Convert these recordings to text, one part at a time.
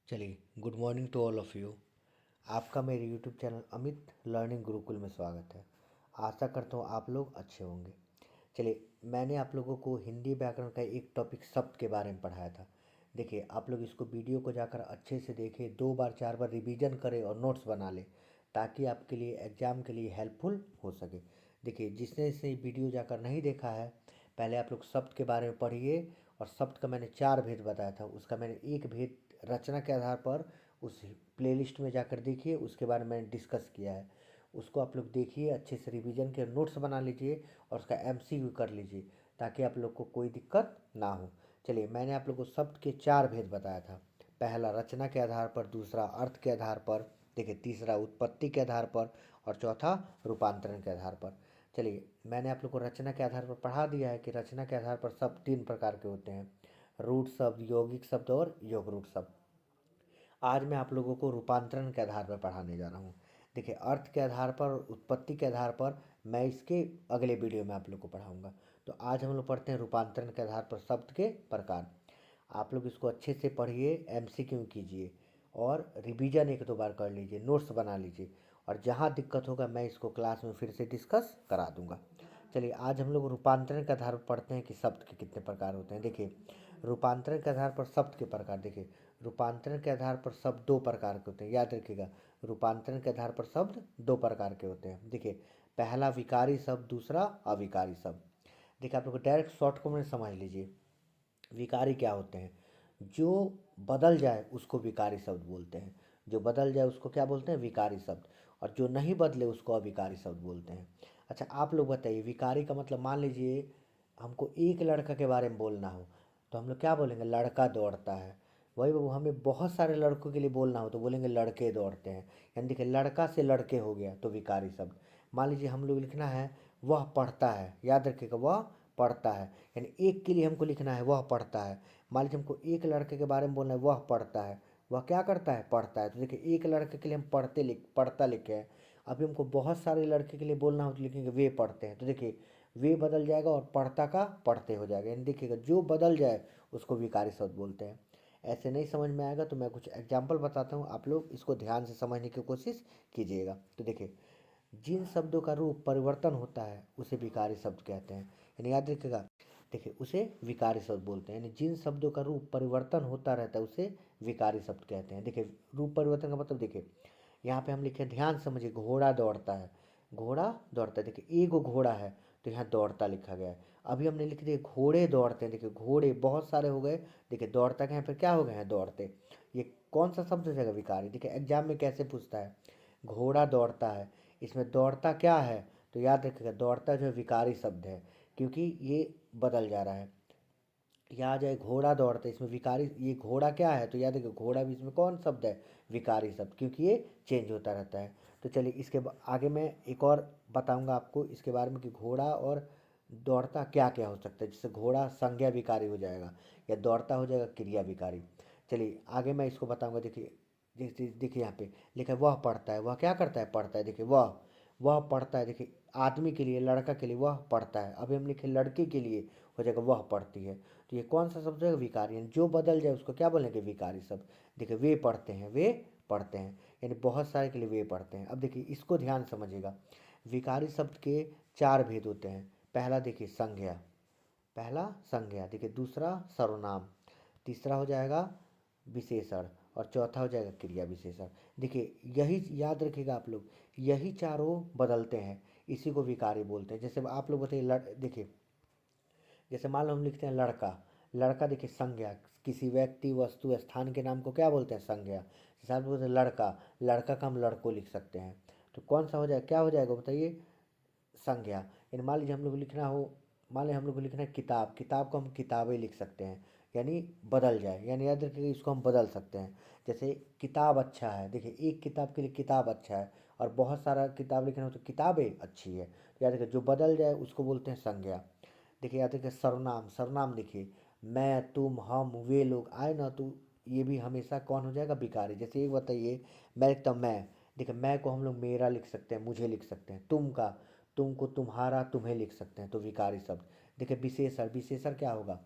चलिए, good morning to all of you. आपका मेरे YouTube channel Amit learning Gurukul में स्वागत है। आशा करता हूँ आप लोग अच्छे होंगे। चलिए, मैंने आप लोगों को हिंदी व्याकरण का एक टॉपिक शब्द के बारे में पढ़ाया था। देखिए, आप लोग इसको वीडियो को जाकर अच्छे से देखें, 2 बार 4 बार रिवीजन करें और नोट्स बना लें, ताकि आपके लिए एग्ज़ाम के लिए हेल्पफुल हो सके। देखिए, जिसने इसे वीडियो जाकर नहीं देखा है, पहले आप लोग शब्द के बारे में पढ़िए। और शब्द का मैंने 4 भेद बताया था, उसका मैंने एक भेद रचना के आधार पर उस प्लेलिस्ट में जाकर देखिए, उसके बारे में मैंने डिस्कस किया है। उसको आप लोग देखिए, अच्छे से रिवीजन के नोट्स बना लीजिए और उसका एमसीक्यू कर लीजिए, ताकि आप लोग को कोई दिक्कत ना हो। चलिए, मैंने आप लोग को शब्द के 4 भेद बताया था। पहला रचना के आधार पर, दूसरा अर्थ के आधार पर, देखिए तीसरा उत्पत्ति के आधार पर, और चौथा रूपांतरण के आधार पर। चलिए, मैंने आप लोग को रचना के आधार पर पढ़ा दिया है कि रचना के आधार पर शब्द 3 प्रकार के होते हैं: रूट शब्द, यौगिक शब्द और योग रूट शब्द। आज मैं आप लोगों को रूपांतरण के आधार पर पढ़ाने जा रहा हूँ। देखिए, अर्थ के आधार पर, उत्पत्ति के आधार पर मैं इसके अगले वीडियो में आप लोग को पढ़ाऊँगा। तो आज हम लोग पढ़ते हैं रूपांतरण के आधार पर शब्द के प्रकार। आप लोग इसको अच्छे से पढ़िए, एमसीक्यू कीजिए और रिवीजन 1-2 बार कर लीजिए, नोट्स बना लीजिए। और जहाँ दिक्कत होगा मैं इसको क्लास में फिर से डिस्कस करा दूँगा। चलिए, आज हम लोग रूपांतरण के आधार पर पढ़ते हैं कि शब्द के कितने प्रकार होते हैं। देखिए, रूपांतरण के आधार पर शब्द के प्रकार। देखिए, रूपांतरण के आधार पर शब्द 2 प्रकार के होते हैं, याद रखिएगा। रूपांतरण के आधार पर शब्द 2 प्रकार के होते हैं। देखिए, पहला विकारी शब्द, दूसरा अविकारी शब्द। देखिए, आप लोग डायरेक्ट शॉर्ट को में समझ लीजिए। विकारी क्या होते हैं? जो बदल जाए उसको विकारी शब्द बोलते हैं। जो बदल जाए उसको क्या बोलते हैं? विकारी शब्द। और जो नहीं बदले उसको अविकारी शब्द बोलते हैं। अच्छा, आप लोग बताइए, विकारी का मतलब, मान लीजिए हमको एक लड़का के बारे में बोलना हो, तो हम लोग क्या बोलेंगे? लड़का दौड़ता है। वही बाबू, हमें बहुत सारे लड़कों के लिए बोलना हो तो बोलेंगे लड़के दौड़ते हैं। यानी देखिए, लड़का से लड़के हो गया तो विकारी शब्द। मान लीजिए हम लोग लिखना है वह पढ़ता है, याद रखिएगा, वह पढ़ता है। यानी एक के लिए हमको लिखना है वह पढ़ता है। मान लीजिए हमको एक लड़के के बारे में बोलना है, वह पढ़ता है। वह क्या करता है? पढ़ता है। तो देखिए, एक लड़के के लिए हम पढ़ता लिखे हैं। अभी हमको बहुत सारे लड़के के लिए बोलना हो तो लिखेंगे वे पढ़ते हैं। तो देखिए, वे बदल जाएगा और पढ़ता का पढ़ते हो जाएगा। यानी देखिएगा, जो बदल जाए उसको विकारी शब्द बोलते हैं। ऐसे नहीं समझ में आएगा तो मैं कुछ एग्जाम्पल बताता हूँ, आप लोग इसको ध्यान से समझने की कोशिश कीजिएगा। तो देखिए, जिन शब्दों का रूप परिवर्तन होता है उसे विकारी शब्द कहते हैं। यानी याद रखिएगा, देखिए, उसे विकारी शब्द बोलते हैं। यानी जिन शब्दों का रूप परिवर्तन होता रहता है उसे विकारी शब्द कहते हैं। देखिए, रूप परिवर्तन का मतलब, देखिए यहाँ पे हम लिखे, ध्यान से समझिए, घोड़ा दौड़ता है। घोड़ा दौड़ता है, देखिए एक घोड़ा है तो यहाँ दौड़ता लिखा गया है। अभी हमने लिख दिया घोड़े दौड़ते हैं। देखिए, घोड़े बहुत सारे हो गए। देखिए, दौड़ता के यहाँ पर क्या हो गए हैं? दौड़ते। ये कौन सा शब्द हो जाएगा? विकारी। देखिए, एग्जाम में कैसे पूछता है, घोड़ा दौड़ता है, इसमें दौड़ता क्या है? तो याद रखिएगा, दौड़ता जो है विकारी शब्द है, क्योंकि ये बदल जा रहा है। यहाँ आ जाए घोड़ा दौड़ता है, इसमें विकारी, ये घोड़ा क्या है? तो याद रखिए, घोड़ा भी इसमें कौन शब्द है? विकारी शब्द, क्योंकि ये चेंज होता रहता है। तो चलिए, इसके आगे मैं एक और बताऊंगा आपको इसके बारे में कि घोड़ा और दौड़ता क्या क्या हो सकता है। जैसे घोड़ा संज्ञा विकारी हो जाएगा, या दौड़ता हो जाएगा क्रिया विकारी। चलिए, आगे मैं इसको बताऊंगा। देखिए, जैसे देखिए यहाँ पे लिखा है वह पढ़ता है। वह क्या करता है? पढ़ता है। देखिए, वह पढ़ता है। देखिए, आदमी के लिए, लड़का के लिए वह पढ़ता है। अभी हम लिखे लड़के के लिए, हो जाएगा वह पढ़ती है। तो ये कौन सा शब्द है? विकारी। यानी जो बदल जाए उसको क्या बोलेंगे? विकारी शब्द। देखिए, वे पढ़ते हैं, वे पढ़ते हैं, यानी बहुत सारे के लिए वे पढ़ते हैं। अब देखिए, इसको ध्यान समझिएगा। विकारी शब्द के 4 भेद होते हैं। पहला देखिए संज्ञा, पहला संज्ञा। देखिए, दूसरा सर्वनाम, तीसरा हो जाएगा विशेषण, और चौथा हो जाएगा क्रिया विशेषण। देखिए, यही याद रखिएगा आप लोग, यही चारों बदलते हैं, इसी को विकारी बोलते हैं। जैसे आप लोग बताइए, देखिए जैसे मान लो हम लिखते हैं लड़का। लड़का देखिए संज्ञा, किसी व्यक्ति वस्तु स्थान के नाम को क्या बोलते हैं? संज्ञा। जैसे आप बोलते हैं लड़का, लड़का का हम लड़को लिख सकते हैं। तो कौन सा हो जाएगा, क्या हो जाएगा बताइए? संज्ञा। यानी मान लीजिए हम लोग लिखना हो, मान लीजिए हम लोग को लिखना है किताब, किताब को हम किताबें लिख सकते हैं, यानी बदल जाए। यानी याद रखिए, इसको हम बदल सकते हैं। जैसे किताब अच्छा है, देखिए एक किताब के लिए किताब अच्छा है, और बहुत सारा किताब लिखना हो तो किताबें अच्छी है। तो याद रखिए, जो बदल जाए उसको बोलते हैं संज्ञा। देखिए, याद रखिए सर्वनाम। सर्वनाम देखिए, मैं, तुम, हम, वे लोग आए ना, तो ये भी हमेशा कौन हो जाएगा? विकारी। जैसे एक बताइए, मैं लिखता हूँ मैं। देखिए, मैं को हम लोग मेरा लिख सकते हैं, मुझे लिख सकते हैं। तुम का, तुम को तुम्हारा, तुम्हें लिख सकते हैं, तो विकारी शब्द। देखिए, विशेषण। विशेषण क्या होगा?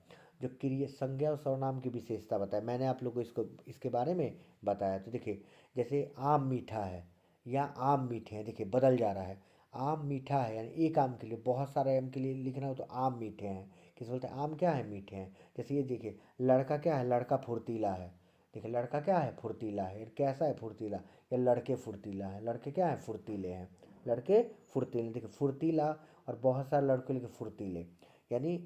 जो क्रिया संज्ञा और सर्वनाम की विशेषता बताया, मैंने आप लोग को इसको इसके बारे में बताया। तो देखिए जैसे आम मीठा है या आम मीठे हैं, देखिए बदल जा रहा है। आम मीठा है यानी एक आम के लिए, बहुत सारे आम के लिए लिखना हो तो आम मीठे हैं। किस बोलते हैं, आम क्या है, मीठे हैं। जैसे ये देखिए लड़का क्या है, लड़का फुर्तीला है। देखिए लड़का क्या है, फुर्तीला है। कैसा है फुर्तीला, या लड़के फुर्तीला है। लड़के क्या है, फुर्तीले हैं। लड़के फुर्तीले, देखिए फुर्तीला और बहुत सारे लड़के लिखे फुर्तीले, यानी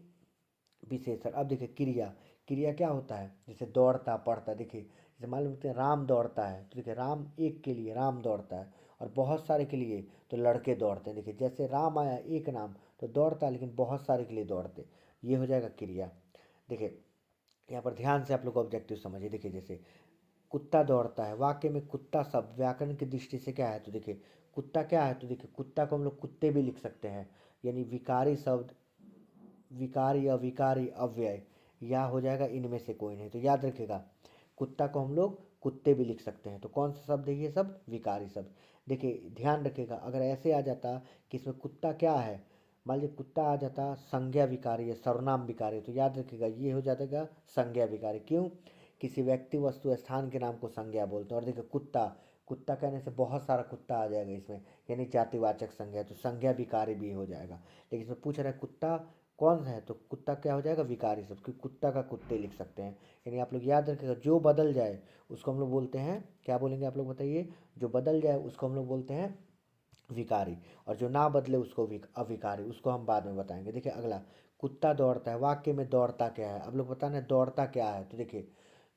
विशेषण। अब देखिए क्रिया, क्रिया क्या होता है, जैसे दौड़ता पढ़ता। देखिए जैसे मान लीजिए राम दौड़ता है, तो देखिए राम एक के लिए राम दौड़ता है, और बहुत सारे के लिए तो लड़के दौड़ते हैं। देखिए जैसे राम आया एक नाम तो दौड़ता है, लेकिन बहुत सारे के लिए दौड़ते, ये हो जाएगा क्रिया। देखिए यहाँ पर ध्यान से आप लोग ऑब्जेक्टिव समझिए। देखिए जैसे कुत्ता दौड़ता है, वाक्य में कुत्ता शब्द व्याकरण की दृष्टि से क्या है, तो देखिए कुत्ता क्या है, तो देखिए कुत्ता को हम लोग कुत्ते भी लिख सकते हैं, यानी विकारी शब्द, विकारी अविकारी अव्यय, या हो जाएगा इनमें से कोई नहीं। तो याद रखिएगा कुत्ता को हम लोग कुत्ते भी लिख सकते हैं। तो कौन सा शब्द है ये, सब विकारी शब्द। देखिए ध्यान रखिएगा, अगर ऐसे आ जाता कि इसमें कुत्ता क्या है, मान लीजिए कुत्ता आ जाता संज्ञा विकारी है, सर्वनाम विकारी, तो याद रखिएगा ये हो जाएगा संज्ञा विकारी। क्यों, किसी व्यक्ति वस्तु स्थान के नाम को संज्ञा बोलते हैं। और देखिए कुत्ता, कुत्ता कहने से बहुत सारा कुत्ता आ जाएगा इसमें, यानी जातिवाचक संज्ञा, तो संज्ञा विकारी भी हो जाएगा। लेकिन इसमें पूछ रहा है कुत्ता कौन सा है, तो कुत्ता क्या हो जाएगा, विकारी शब्द, क्योंकि कुत्ता का कुत्ते लिख सकते हैं। यानी आप लोग याद रखिएगा जो बदल जाए उसको हम लोग बोलते हैं, क्या बोलेंगे आप लोग बताइए, जो बदल जाए उसको हम लोग बोलते हैं विकारी, और जो ना बदले उसको अविकारी, उसको हम बाद में बताएंगे। देखिए अगला, कुत्ता दौड़ता है, वाक्य में दौड़ता क्या है, अब लोग बताना दौड़ता क्या है। तो देखिए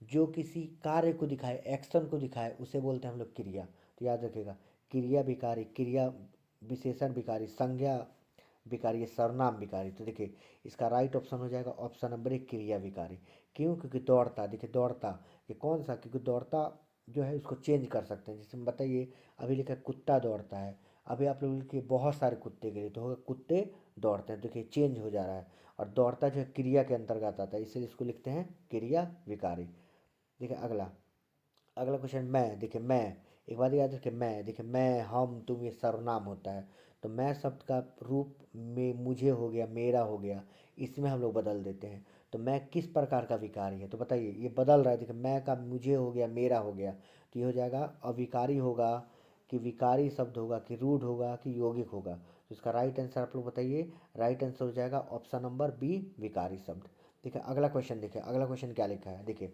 जो किसी कार्य को दिखाए, एक्शन को दिखाए, उसे बोलते हैं हम लोग क्रिया। तो याद रखिएगा क्रिया विकारी, क्रिया विशेषण विकारी, संज्ञा विकारी, ये सर्वनाम विकारी। तो देखिए इसका राइट ऑप्शन हो जाएगा ऑप्शन नंबर 1 क्रिया विकारी। क्यों, क्योंकि दौड़ता, देखिए दौड़ता ये कौन सा, क्योंकि दौड़ता जो है उसको चेंज कर सकते हैं। जैसे बताइए अभी लिखा है कुत्ता दौड़ता है, अभी आप लोग लिखिए बहुत सारे कुत्ते गिरे, तो होगा कुत्ते दौड़ते हैं। देखिए चेंज हो जा रहा है, और दौड़ता जो है क्रिया के अंतर्गत आता है, इसलिए इसको लिखते हैं क्रिया विकारी। देखिए अगला, अगला क्वेश्चन मैं, देखिए मैं, एक बात याद रखिए मैं, देखिए मैं हम तुम ये सर्वनाम होता है। तो मैं शब्द का रूप में मुझे हो गया, मेरा हो गया, इसमें हम लोग बदल देते हैं। तो मैं किस प्रकार का विकारी है, तो बताइए ये बदल रहा है। देखिए मैं का मुझे हो गया, मेरा हो गया, तो ये हो जाएगा अविकारी होगा, कि विकारी शब्द होगा, कि रूढ़ होगा, कि यौगिक होगा। तो इसका राइट आंसर आप लोग बताइए। राइट आंसर हो जाएगा ऑप्शन नंबर बी विकारी शब्द। देखिए अगला क्वेश्चन, देखिए अगला क्वेश्चन क्या लिखा है। देखिए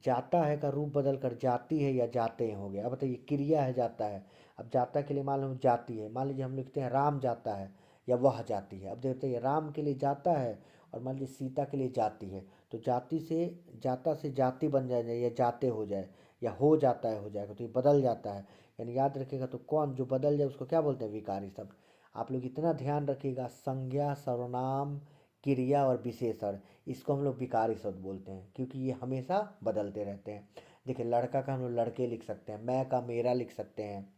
जाता है का रूप बदल कर जाती है या जाते हैं हो गया। अब बताइए क्रिया है जाता है, अब जाता के लिए मान लो जाती है, मान लीजिए हम लिखते हैं राम जाता है या वह जाती है। अब देखते हैं राम के लिए जाता है और मान लीजिए सीता के लिए जाती है, तो जाति से, जाता से जाति बन जाए या जाते हो जाए, या हो जाता है हो जाएगा, तो ये बदल जाता है। यानी याद रखिएगा, तो कौन जो बदल जाए उसको क्या बोलते हैं, विकारी शब्द। आप लोग इतना ध्यान रखिएगा, संज्ञा सर्वनाम क्रिया और विशेषण, इसको हम लोग विकारी शब्द बोलते हैं, क्योंकि ये हमेशा बदलते रहते हैं। देखिए लड़का का हम लोग लड़के लिख सकते हैं, मैं का मेरा लिख सकते हैं,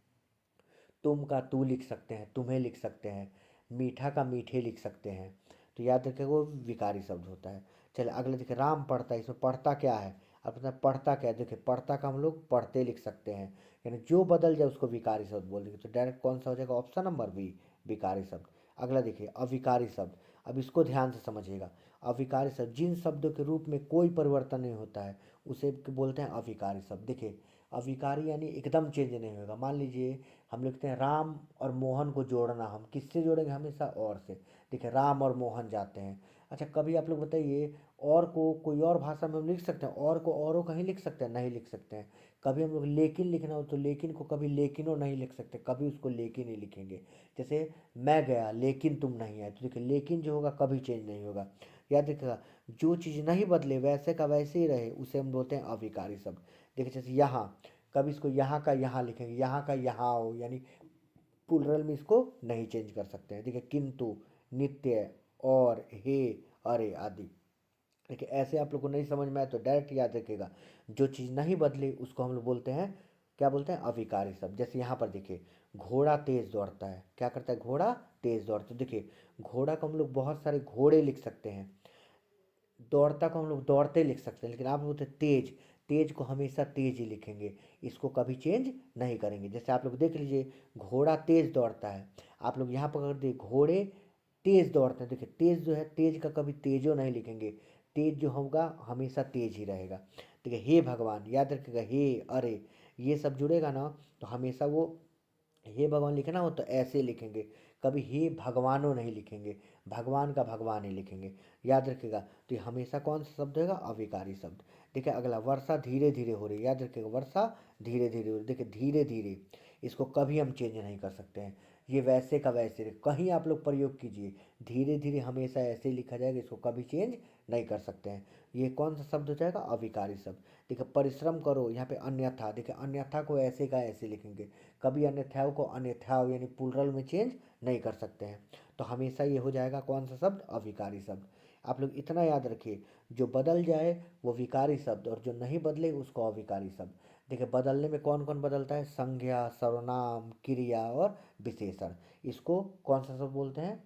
तुम का तू लिख सकते हैं, तुम्हें लिख सकते हैं, मीठा का मीठे लिख सकते हैं। तो याद रखिए वो विकारी शब्द होता है। चलिए अगले देखिए राम पढ़ता है, इसमें पढ़ता क्या है, अब पता है पढ़ता क्या है। देखिए पढ़ता का हम लोग पढ़ते लिख सकते हैं, यानी जो बदल जाए उसको विकारी शब्द बोल देंगे। तो डायरेक्ट कौन सा हो जाएगा, ऑप्शन नंबर बी विकारी शब्द। अगला देखिए अविकारी शब्द, अब इसको ध्यान से समझिएगा। अविकारी शब्द जिन शब्दों के रूप में कोई परिवर्तन नहीं होता है उसे बोलते हैं अविकारी शब्द। देखिए अविकारी यानी एकदम चेंज नहीं होगा। मान लीजिए हम लिखते हैं राम और मोहन को जोड़ना, हम किससे जोड़ेंगे, हमेशा और से। देखिए राम और मोहन जाते हैं। अच्छा कभी आप लोग बताइए और को कोई और भाषा में हम लिख सकते हैं, और को औरों कहीं लिख सकते हैं, नहीं लिख सकते हैं। कभी हम लोग लेकिन लिखना हो तो लेकिन को कभी लेकिनों नहीं लिख सकते, कभी उसको लेकिन ही लिखेंगे। जैसे मैं गया लेकिन तुम नहीं आए, तो देखिए लेकिन जो होगा कभी चेंज नहीं होगा। याद रखिएगा जो चीज़ नहीं बदले वैसे का वैसे ही रहे उसे हम बोलते हैं अविकारी शब्द। देखिए जैसे यहाँ, कभी इसको यहाँ का यहाँ लिखेंगे, यहाँ का यहाँ हो, यानी प्लुरल में इसको नहीं चेंज कर सकते हैं। देखिए किंतु, नित्य, और, हे, अरे आदि। देखिए ऐसे आप लोग को नहीं समझ में आए तो डायरेक्ट याद रखिएगा, जो चीज़ नहीं बदली उसको हम लोग बोलते हैं, क्या बोलते हैं, अविकारी शब्द। जैसे यहाँ पर देखिए घोड़ा तेज दौड़ता है, क्या करता है, घोड़ा तेज दौड़ता है। देखिए घोड़ा को हम लोग बहुत सारे घोड़े लिख सकते हैं, दौड़ता को हम लोग दौड़ते लिख सकते हैं, लेकिन आप बोलते हैं तेज, तेज को हमेशा तेज ही लिखेंगे, इसको कभी चेंज नहीं करेंगे। जैसे आप लोग देख लीजिए घोड़ा तेज दौड़ता है, आप लोग यहाँ पर कर दिए घोड़े तेज दौड़ते हैं। देखिए तेज जो है, तेज का कभी तेजो नहीं लिखेंगे, तेज जो होगा हमेशा तेज ही रहेगा। ठीक है, हे भगवान याद रखिएगा, हे अरे ये सब जुड़ेगा ना तो हमेशा वो हे भगवान लिखना हो तो ऐसे लिखेंगे, कभी हे भगवानों नहीं लिखेंगे, भगवान का भगवान ही लिखेंगे, याद रखिएगा। तो ये हमेशा कौन सा शब्द होगा, अविकारी शब्द। देखिए अगला, वर्षा धीरे धीरे हो रही है, याद रखिएगा वर्षा धीरे धीरे हो रही है। देखिए धीरे धीरे इसको कभी हम चेंज नहीं कर सकते हैं, ये वैसे का वैसे रहे। कहीं आप लोग प्रयोग कीजिए, धीरे धीरे हमेशा ऐसे ही लिखा जाएगा, इसको कभी चेंज नहीं कर सकते हैं। ये कौन सा शब्द हो जाएगा, अविकारी शब्द। देखिए परिश्रम करो, यहाँ पे अन्यथा, देखिए अन्यथा को ऐसे का ऐसे लिखेंगे, कभी अन्यथाओं को अन्यथाओं यानी प्लुरल में चेंज नहीं कर सकते हैं। तो हमेशा ये हो जाएगा कौन सा शब्द, अविकारी शब्द। आप लोग इतना याद रखिए, जो बदल जाए वो विकारी शब्द और जो नहीं बदले उसको अविकारी शब्द। देखिए बदलने में कौन कौन बदलता है, संज्ञा, सर्वनाम, क्रिया और विशेषण। इसको कौन सा शब्द बोलते हैं,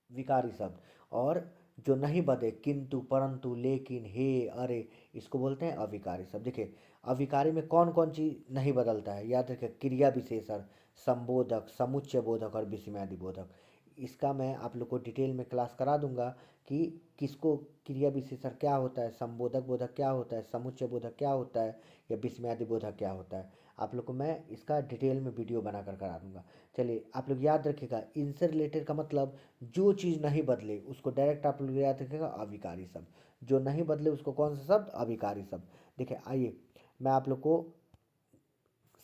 विकारी शब्द। और जो नहीं बदले, किंतु, परंतु, लेकिन, हे, अरे, इसको बोलते हैं अविकारी शब्द। देखिए अविकारी में कौन कौन चीज नहीं बदलता है, याद रखिए, क्रिया विशेषण, संबोधक, समुच्चय बोधक और विस्मयादि बोधक। इसका मैं आप लोग को डिटेल में क्लास करा दूंगा कि किसको क्रिया विशेषण क्या होता है, संबोधक बोधक क्या होता है, समुच्चय बोधक क्या होता है, या विस्मयादि बोधक क्या होता है। आप लोग को मैं इसका डिटेल में वीडियो बनाकर करा दूंगा। चलिए आप लोग याद रखिएगा, इनसे रिलेटेड का मतलब जो चीज़ नहीं बदले उसको डायरेक्ट आप लोग याद रखिएगा अविकारी शब्द, जो नहीं बदले उसको कौन सा शब्द, अविकारी शब्द। देखिए आइए मैं आप लोग को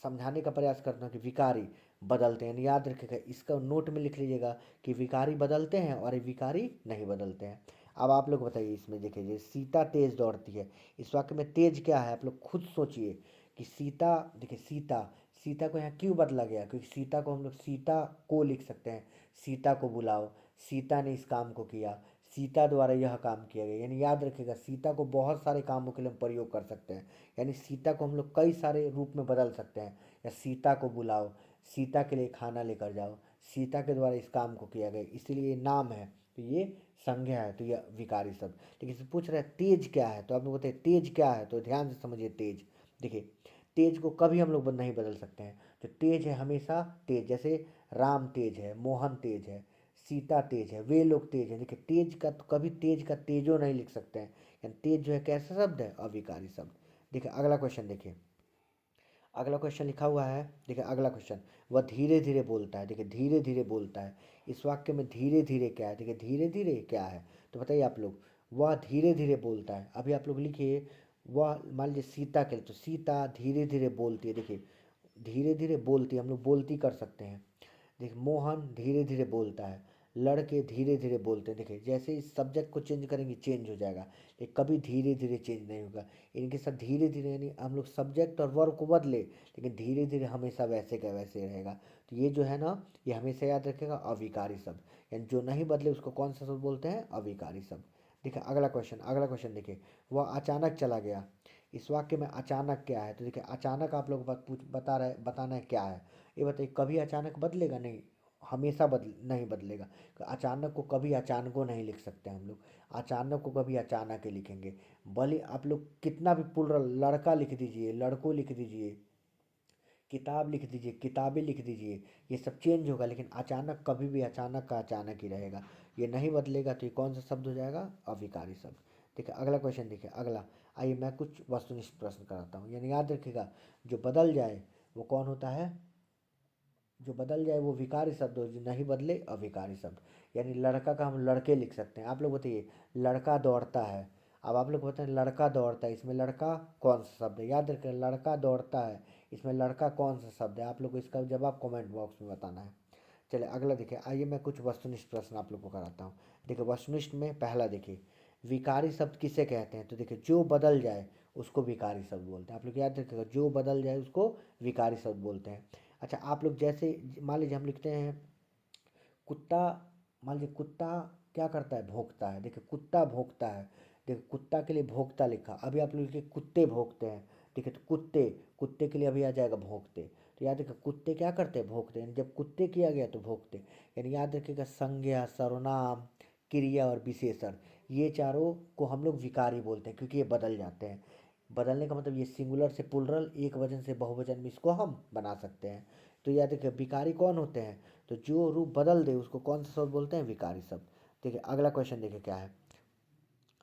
समझाने का प्रयास करता हूँ कि विकारी बदलते हैं, याद रखिएगा, इसका नोट में लिख लीजिएगा कि विकारी बदलते हैं और विकारी नहीं बदलते हैं। अब आप लोग बताइए, इसमें देखिए सीता तेज दौड़ती है, इस वाक्य में तेज क्या है, आप लोग खुद सोचिए कि सीता, देखिए सीता, सीता को यहाँ क्यों बदला गया, क्योंकि सीता को हम लोग सीता को लिख सकते हैं, सीता को बुलाओ, सीता ने इस काम को किया, सीता द्वारा यह काम किया गया। यानी याद रखिएगा, सीता को बहुत सारे कामों के लिए हम प्रयोग कर सकते हैं, यानी सीता को हम लोग कई सारे रूप में बदल सकते हैं। या सीता को बुलाओ, सीता के लिए खाना लेकर जाओ, सीता के द्वारा इस काम को किया गया, इसलिए ये नाम है तो ये संज्ञा है, तो ये विकारी शब्द। लेकिन इससे पूछ रहा है तेज क्या है, तो आप लोग बताइए तेज क्या है, तो ध्यान से समझिए तेज। देखिए तेज को कभी हम लोग नहीं बदल सकते हैं, जो तेज है हमेशा तेज, जैसे राम तेज है, मोहन तेज है, सीता तेज है, वे लोग तेज हैं। देखिए तेज का तो कभी तेज का तेजो नहीं लिख सकते हैं, यानी तेज जो है कैसा शब्द है, अविकारी शब्द। देखिए अगला क्वेश्चन देखिए, अगला क्वेश्चन लिखा हुआ है, देखिए अगला क्वेश्चन, वह धीरे धीरे बोलता है। देखिए धीरे धीरे बोलता है, इस वाक्य में धीरे धीरे क्या है, देखिए धीरे धीरे क्या है, तो बताइए आप लोग, वह धीरे धीरे बोलता है। अभी आप लोग लिखिए, वह मान लीजिए सीता के लिए, तो सीता धीरे धीरे बोलती है। देखिए धीरे धीरे बोलती है, हम लोग बोलती कर सकते हैं। देखिए मोहन धीरे धीरे बोलता है, लड़के धीरे धीरे बोलते हैं। देखिए जैसे इस सब्जेक्ट को चेंज करेंगे चेंज हो जाएगा, ये कभी धीरे धीरे चेंज नहीं होगा। इनके साथ धीरे धीरे यानी हम लोग सब्जेक्ट और वर्ब को बदले, लेकिन धीरे धीरे हमेशा वैसे का वैसे रहेगा। तो ये जो है ना, ये हमेशा याद रखेगा अविकारी शब्द, यानी जो नहीं बदले उसको कौन सा शब्द बोलते हैं, अविकारी शब्द। देखिए अगला क्वेश्चन, अगला क्वेश्चन देखिए, वह अचानक चला गया। इस वाक्य में अचानक क्या है, तो देखिए अचानक आप लोग बताना है क्या है। ये बताइए, कभी अचानक बदलेगा नहीं, हमेशा बदल नहीं बदलेगा। अचानक को कभी अचानको नहीं लिख सकते हम लोग, अचानक को कभी अचानक ही लिखेंगे। भले आप लोग कितना भी प्लुरल, लड़का लिख दीजिए, लड़कों लिख दीजिए, किताब लिख दीजिए, किताबें लिख दीजिए, ये सब चेंज होगा, लेकिन अचानक कभी भी अचानक का अचानक ही रहेगा, ये नहीं बदलेगा। तो ये कौन सा शब्द हो जाएगा, अविकारी शब्द। देखिए अगला क्वेश्चन देखिए, अगला, आइए मैं कुछ वस्तुनिष्ठ प्रश्न कराता हूँ। यानी याद रखिएगा, जो बदल जाए वो कौन होता है, जो बदल जाए वो विकारी शब्द हो, जो नहीं बदले अविकारी शब्द। यानी लड़का का हम लड़के लिख सकते हैं। आप लोग बताइए, लड़का दौड़ता है, अब आप लोग बताएं लड़का दौड़ता है, इसमें लड़का कौन सा शब्द है, याद रखें लड़का दौड़ता है, इसमें लड़का कौन सा शब्द है। आप लोग को इसका जवाब कमेंट बॉक्स में बताना है। चलिए अगला देखिए, आइए मैं कुछ वस्तुनिष्ठ प्रश्न आप लोग को कराता हूँ। देखिए वस्तुनिष्ठ में पहला देखिए, विकारी शब्द किसे कहते हैं, तो देखिए जो बदल जाए उसको विकारी शब्द बोलते हैं। आप लोग याद रखिएगा, जो बदल जाए उसको विकारी शब्द बोलते हैं। अच्छा आप लोग जैसे मान लीजिए हम लिखते हैं कुत्ता, मान लीजिए कुत्ता क्या करता है, भौंकता है। देखिए कुत्ता भौंकता है, देखिए कुत्ता के लिए भौंकता लिखा, अभी आप लोग लिखिए कुत्ते भौंकते हैं। ठीक है, तो कुत्ते, कुत्ते के लिए अभी आ जाएगा भौंकते। तो याद रखिए कुत्ते क्या करते हैं, भौंकते, यानी जब कुत्ते किया गया तो भौंकते। यानी याद रखिएगा, संज्ञा, सर्वनाम, क्रिया और विशेषण, ये चारों को हम लोग विकारी बोलते हैं, क्योंकि ये बदल जाते हैं। बदलने का मतलब ये सिंगुलर से प्लुरल, एक वचन से बहुवचन में इसको हम बना सकते हैं। तो याद रखिए विकारी कौन होते हैं, तो जो रूप बदल दे उसको कौन सा शब्द बोलते हैं, विकारी शब्द। देखिए अगला क्वेश्चन देखिए क्या है,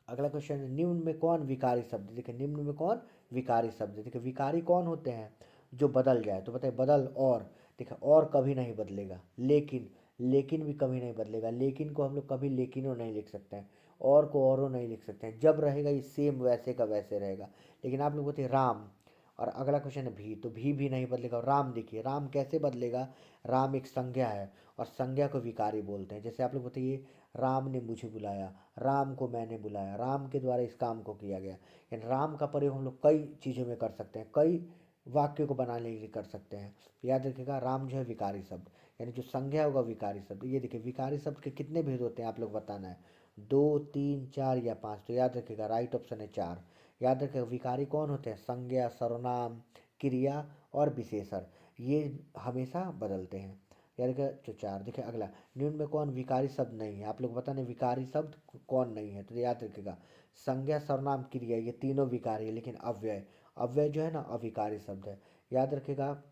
अगला क्वेश्चन है, निम्न में कौन विकारी शब्द है? देखिए निम्न में कौन विकारी शब्द है? देखिए विकारी कौन होते हैं? जो बदल जाए। तो बताइए बदल और। देखिए और कभी नहीं बदलेगा, लेकिन लेकिन भी कभी नहीं बदलेगा। लेकिन को हम लोग कभी लेकिनो नहीं लिख सकते हैं, और को औरों नहीं लिख सकते हैं। जब रहेगा ये सेम वैसे का वैसे रहेगा। लेकिन आप लोग बोलते हैं राम। और अगला क्वेश्चन है भी, तो भी नहीं बदलेगा। और राम, देखिए राम कैसे बदलेगा? राम एक संज्ञा है, और संज्ञा को विकारी बोलते हैं। जैसे आप लोग बताइए, राम ने मुझे बुलाया, राम को मैंने बुलाया, राम के द्वारा इस काम को किया गया। यानी राम का प्रयोग हम लोग कई चीज़ों में कर सकते हैं, कई वाक्यों को बनाने के लिए कर सकते हैं। तो याद रखिएगा, राम जो है विकारी शब्द, यानी जो संज्ञा होगा विकारी शब्द। ये देखिए विकारी शब्द के कितने भेद होते हैं आप लोग बताना है, 2, 3, 4 या 5। तो याद रखिएगा राइट ऑप्शन है 4। याद रखिएगा विकारी कौन होते हैं? संज्ञा, सर्वनाम, क्रिया और विशेषण, ये हमेशा बदलते हैं। याद रखिएगा जो 4। देखिए अगला, निम्न में कौन विकारी शब्द नहीं है? आप लोग बताने विकारी शब्द कौन नहीं है। तो याद रखिएगा संज्ञा, सर्वनाम, क्रिया ये तीनों विकारी है, लेकिन अव्यय, अव्यय जो है ना अविकारी शब्द है। याद रखिएगा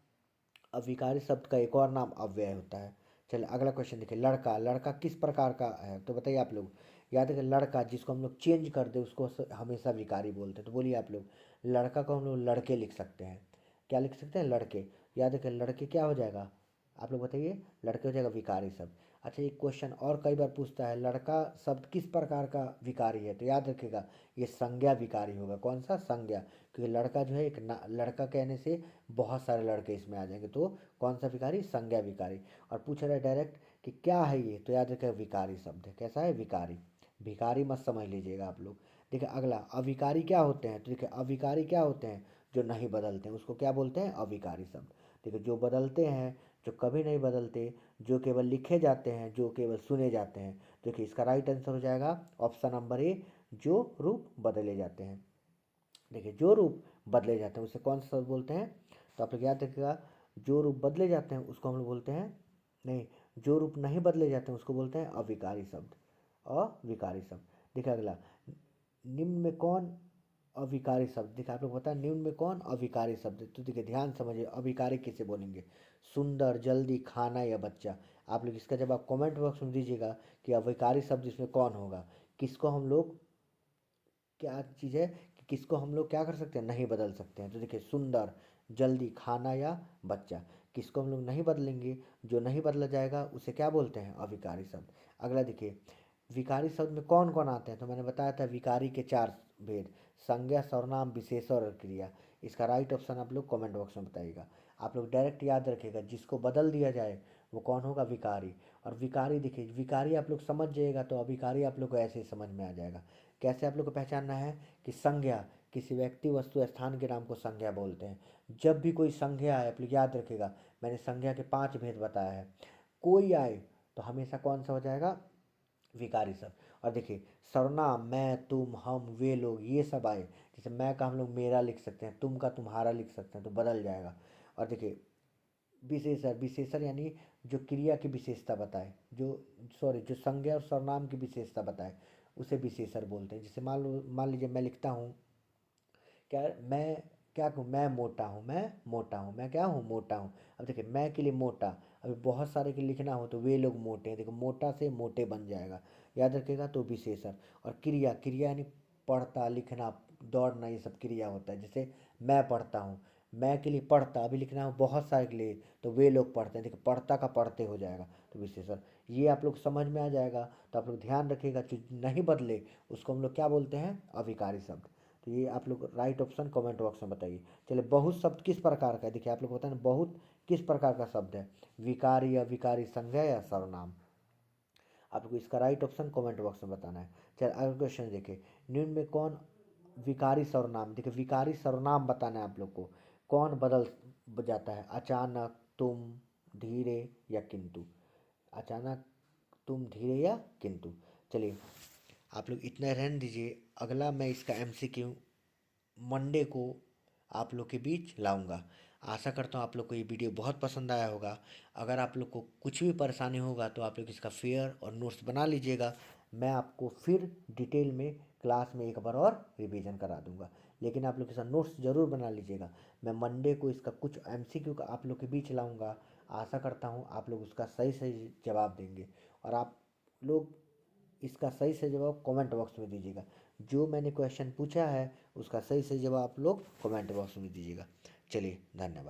अविकारी शब्द का एक और नाम अव्यय होता है। चलिए अगला क्वेश्चन देखिए, लड़का, लड़का किस प्रकार का है? तो बताइए आप लोग। याद रखिए लड़का जिसको हम लोग चेंज कर दे उसको हमेशा विकारी बोलते हैं। तो बोलिए आप लोग, लड़का को हम लोग लड़के लिख सकते हैं। क्या लिख सकते हैं? लड़के। याद रखिए लड़के क्या हो जाएगा? आप लोग बताइए, लड़के हो जाएगा विकारी शब्द। अच्छा एक क्वेश्चन और कई बार पूछता है, लड़का शब्द किस प्रकार का विकारी है? तो याद रखिएगा ये संज्ञा विकारी होगा। कौन सा? संज्ञा। क्योंकि लड़का जो है एक लड़का कहने से बहुत सारे लड़के इसमें आ जाएंगे। तो कौन सा विकारी? संज्ञा विकारी। और पूछ रहा है डायरेक्ट कि क्या है ये? तो याद रखिएगा विकारी शब्द है। कैसा है? विकारी। भिकारी मत समझ लीजिएगा आप लोग। देखिए अगला, अविकारी क्या होते हैं? तो देखिए अविकारी क्या होते हैं? जो नहीं बदलते हैं उसको क्या बोलते हैं? अविकारी शब्द। देखिए जो बदलते हैं, जो कभी नहीं बदलते, जो केवल लिखे जाते हैं, जो केवल सुने जाते हैं। देखिए इसका राइट आंसर हो जाएगा ऑप्शन नंबर ए, जो रूप बदले जाते हैं। देखिए जो रूप बदले जाते हैं उसे कौन सा शब्द बोलते हैं? तो आप लोग याद रखिएगा, जो रूप बदले जाते हैं उसको हम लोग बोलते हैं, नहीं, जो रूप नहीं बदले जाते हैं उसको बोलते हैं अविकारी शब्द। अविकारी शब्द। देखिए अगला, निम्न में कौन अविकारी शब्द? देखिए आप लोग बताएं निम्न में कौन अविकारी शब्द है? तो देखिए ध्यान समझिए, अविकारी किसे बोलेंगे? सुंदर, जल्दी, खाना या बच्चा। आप लोग इसका जवाब कमेंट बॉक्स में दीजिएगा कि अविकारी शब्द इसमें कौन होगा। किसको हम लोग, क्या चीज़ है कि किसको हम लोग क्या कर सकते हैं? नहीं बदल सकते हैं। तो देखिए सुंदर, जल्दी, खाना या बच्चा, किसको हम लोग नहीं बदलेंगे? जो नहीं बदला जाएगा उसे क्या बोलते हैं? अविकारी शब्द। अगला देखिए, विकारी शब्द में कौन कौन आते हैं? तो मैंने बताया था विकारी के 4 भेद, संज्ञा, सर्वनाम, विशेषण और क्रिया। इसका राइट ऑप्शन आप लोग कमेंट बॉक्स में बताइएगा। आप लोग डायरेक्ट याद रखिएगा, जिसको बदल दिया जाए वो कौन होगा? विकारी। और विकारी देखिए, विकारी आप लोग समझ जाइएगा तो अविकारी आप लोग को ऐसे ही समझ में आ जाएगा। कैसे आप लोग को पहचानना है? कि संज्ञा, किसी व्यक्ति, वस्तु, स्थान के नाम को संज्ञा बोलते हैं। जब भी कोई संज्ञा आए आप लोग याद रखिएगा, मैंने संज्ञा के 5 भेद बताया है। कोई आए तो हमेशा कौन सा हो जाएगा? विकारी शब्द। और देखिए सर्वनाम, मैं, तुम, हम, वे लोग, ये सब आए, जैसे मैं का हम लोग मेरा लिख सकते हैं, तुम का तुम्हारा लिख सकते हैं, तो बदल जाएगा। और देखिए विशेषण, विशेषण यानी जो क्रिया की विशेषता बताए, जो सॉरी जो संज्ञा और सर्वनाम की विशेषता बताए उसे विशेषण बोलते हैं। जैसे मान लीजिए मैं लिखता हूँ, क्या मैं, क्या कहूँ? मैं मोटा हूँ, मैं मोटा हूँ, मैं क्या हूँ? मोटा हूँ। अब देखिए मैं के लिए मोटा, अभी बहुत सारे के लिखना हो तो वे लोग मोटे हैं, देखो मोटा से मोटे बन जाएगा। याद रखिएगा। तो विशेषण। और क्रिया, क्रिया यानी पढ़ता, लिखना, दौड़ना, ये सब क्रिया होता है। जैसे मैं पढ़ता हूँ, मैं के लिए पढ़ता, अभी लिखना हो बहुत सारे के लिए तो वे लोग पढ़ते हैं, देखो पढ़ता का पढ़ते हो जाएगा। तो विशेषण, ये आप लोग समझ में आ जाएगा। तो आप लोग ध्यान रखिएगा, जो नहीं बदले उसको हम लोग क्या बोलते हैं? अविकारी शब्द। तो ये आप लोग राइट ऑप्शन कमेंट बॉक्स में बताइए। चलिए बहुत शब्द किस प्रकार का है? देखिए आप लोग बताएं बहुत किस प्रकार का शब्द है? विकारी, अविकारी, संज्ञा या सर्वनाम? आपको इसका राइट ऑप्शन कमेंट बॉक्स में बताना है। चलिए अगला क्वेश्चन देखिए, निम्न में कौन विकारी सर्वनाम? देखिए विकारी सर्वनाम बताना है आप लोग को। कौन बदल जाता है? अचानक, तुम, धीरे या किंतु? अचानक, तुम, धीरे या किंतु? चलिए आप लोग इतना रहने दीजिए। अगला मैं इसका एमसीक्यू मंडे को आप लोग के बीच लाऊंगा। आशा करता हूँ आप लोग को ये वीडियो बहुत पसंद आया होगा। अगर आप लोग को कुछ भी परेशानी होगा तो आप लोग इसका फेयर और नोट्स बना लीजिएगा। मैं आपको फिर डिटेल में क्लास में एक बार और रिवीजन करा दूंगा, लेकिन आप लोग इसका नोट्स ज़रूर बना लीजिएगा। मैं मंडे को इसका कुछ एमसीक्यू का आप लोग के बीच लाऊंगा। आशा करता हूँ आप लोग उसका सही सही जवाब देंगे, और आप लोग इसका सही से जवाब कमेंट बॉक्स में दीजिएगा। जो मैंने क्वेश्चन पूछा है उसका सही सही जवाब आप लोग कमेंट बॉक्स में दीजिएगा। चलिए, धन्यवाद।